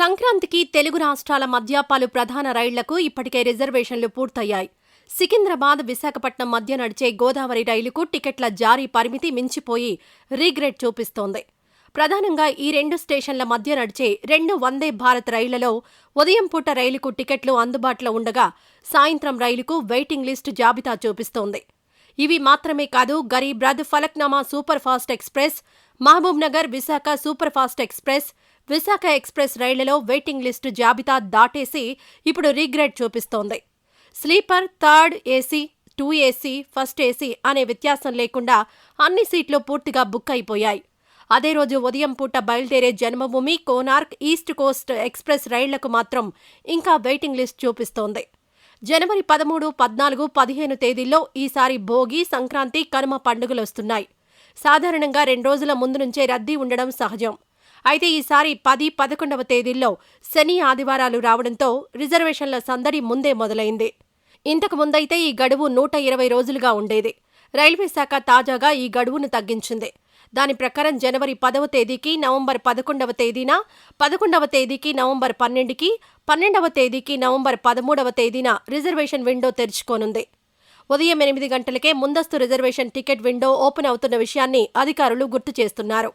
సంక్రాంతికి తెలుగు రాష్ట్రాల మధ్య పలు ప్రధాన రైళ్లకు ఇప్పటికే రిజర్వేషన్లు పూర్తయ్యాయి. సికింద్రాబాద్, విశాఖపట్నం మధ్య నడిచే గోదావరి రైలుకు టికెట్ల జారీ పరిమితి మించిపోయి రీగ్రేడ్ చూపిస్తోంది. ప్రధానంగా ఈ రెండు స్టేషన్ల మధ్య నడిచే 2 వందే భారత్ రైళ్లలో ఉదయం పూట రైలుకు టికెట్లు అందుబాటులో ఉండగా సాయంత్రం రైలుకు వెయిటింగ్ లిస్టు జాబితా చూపిస్తోంది. ఇవి మాత్రమే కాదు, Garib Rath, Falaknuma super fast express, Mahabubnagar, Visakha super fast express, Visakha express రైళ్లలో వెయిటింగ్ లిస్టు జాబితా దాటేసి ఇప్పుడు రీగ్రేడ్ చూపిస్తోంది. Sleeper, third AC, 2 AC, first AC అనే వ్యత్యాసం లేకుండా అన్ని సీట్లు పూర్తిగా బుక్ అయిపోయాయి. అదే రోజు ఉదయం పూట బయలుదేరే జన్మభూమి, కోనార్క్, ఈస్ట్ కోస్ట్ ఎక్స్ప్రెస్ రైళ్లకు మాత్రం ఇంకా వెయిటింగ్ లిస్ట్ చూపిస్తోంది. జనవరి 13, 14, 15 తేదీల్లో ఈసారి భోగి, సంక్రాంతి, కనుమ పండుగలొస్తున్నాయి. సాధారణంగా 2 రోజుల ముందు నుంచే రద్దీ ఉండడం సహజం. అయితే ఈసారి 10, 11వ తేదీల్లో శని, ఆదివారాలు రావడంతో రిజర్వేషన్ల సందడి ముందే మొదలైంది. ఇంతకు ముందైతే ఈ గడువు 120 రోజులుగా ఉండేది. రైల్వే శాఖ తాజాగా ఈ గడువును తగ్గించింది. దాని ప్రకారం జనవరి 10వ తేదీకి, నవంబర్ 11వ తేదీన, 11వ తేదీకి నవంబర్ 12కి, 12వ తేదీకి నవంబర్ 13వ తేదీన రిజర్వేషన్ విండో తెరుచుకోనుంది. ఉదయం 8 గంటలకే ముందస్తు రిజర్వేషన్ టికెట్ విండో ఓపెన్ అవుతున్న విషయాన్ని అధికారులు గుర్తు చేస్తున్నారు.